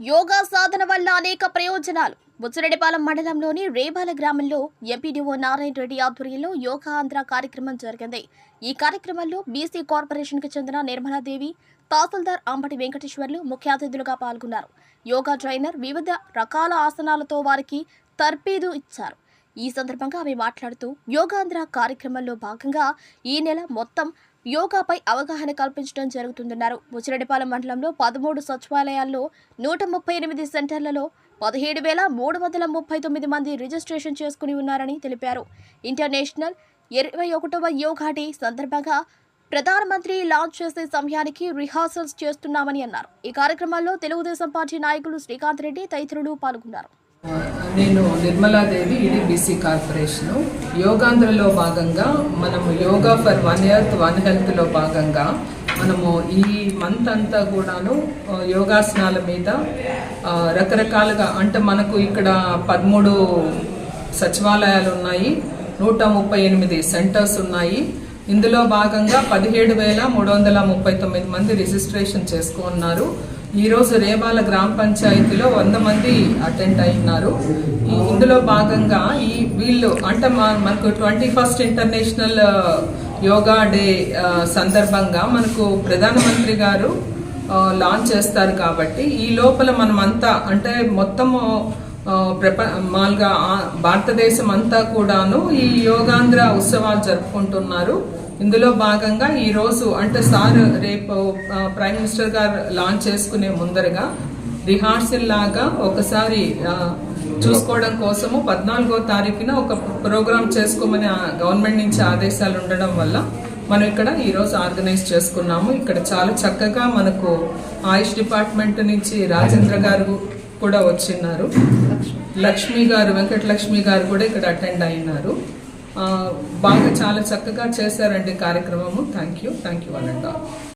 యోగా సాధన వల్ల అనేక ప్రయోజనాలు. బుచ్చిరెడ్డిపాలెం మండలంలోని రేబాల గ్రామంలో ఎంపీడీఓ నారాయణ రెడ్డి ఆధ్వర్యంలో యోగా ఆంధ్ర కార్యక్రమం జరిగింది. ఈ కార్యక్రమంలో బీసీ కార్పొరేషన్ కు చెందిన నిర్మలాదేవి, తహసీల్దార్ అంబటి వెంకటేశ్వర్లు ముఖ్య అతిథులుగా పాల్గొన్నారు. యోగా ట్రైనర్ వివిధ రకాల ఆసనాలతో వారికి తర్ఫీదు ఇచ్చారు. ఈ సందర్భంగా ఆమె మాట్లాడుతూ యోగాంధ్ర కార్యక్రమంలో భాగంగా ఈ నెల మొత్తం యోగాపై అవగాహన కల్పించడం జరుగుతుందన్నారు. బుచ్చిరెడ్డిపాలెం మండలంలో 13 సచివాలయాల్లో 138 సెంటర్లలో 17,339 మంది రిజిస్ట్రేషన్ చేసుకుని ఉన్నారని తెలిపారు. ఇంటర్నేషనల్ 21వ యోగా డే సందర్భంగా ప్రధానమంత్రి లాంచ్ చేసే సమయానికి రిహార్సల్స్ చేస్తున్నామని అన్నారు. ఈ కార్యక్రమంలో తెలుగుదేశం పార్టీ నాయకులు శ్రీకాంత్ రెడ్డి తదితరులు పాల్గొన్నారు. నేను నిర్మలాదేవి, ఈడీబీసీ కార్పొరేషను. యోగాంధ్రలో భాగంగా మనము యోగా ఫర్ 1 ఎర్త్ 1 హెల్త్లో భాగంగా మనము ఈ మంత్ అంతా కూడాను యోగాసనాల మీద రకరకాలుగా, అంటే మనకు ఇక్కడ 13 సచివాలయాలు ఉన్నాయి, 138 సెంటర్స్ ఉన్నాయి. ఇందులో భాగంగా 17,339 మంది రిజిస్ట్రేషన్ చేసుకున్నారు. ఈరోజు రేబాల గ్రామ పంచాయతీలో 100 మంది అటెండ్ అయినారు. ఇందులో భాగంగా వీళ్ళు అంటే మనకు 21st ఇంటర్నేషనల్ యోగా డే సందర్భంగా మనకు ప్రధానమంత్రి గారు లాంచ్ చేస్తారు. కాబట్టి ఈ లోపల మనమంతా అంటే మొత్తము మామూలుగా భారతదేశం అంతా కూడాను ఈ యోగాంధ్ర ఉత్సవాలు జరుపుకుంటున్నారు. ఇందులో భాగంగా ఈరోజు అంటే రేపు ప్రైమ్ మినిస్టర్ గారు లాంచ్ చేసుకునే ముందరగా రిహార్సల్ లాగా ఒకసారి చూసుకోవడం కోసము 14వ తారీఖున ఒక ప్రోగ్రామ్ చేసుకోమని గవర్నమెంట్ నుంచి ఆదేశాలు ఉండడం వల్ల మనం ఇక్కడ ఈరోజు ఆర్గనైజ్ చేసుకున్నాము. ఇక్కడ చాలా చక్కగా మనకు ఆయుష్ డిపార్ట్మెంట్ నుంచి రాజేంద్ర గారు కూడా వచ్చిన్నారు, లక్ష్మి గారు, వెంకటలక్ష్మి గారు కూడా ఇక్కడ అటెండ్ అయినారు. బాగా చాలా చక్కగా చేశారండి కార్యక్రమము. థ్యాంక్ యూ అనండి.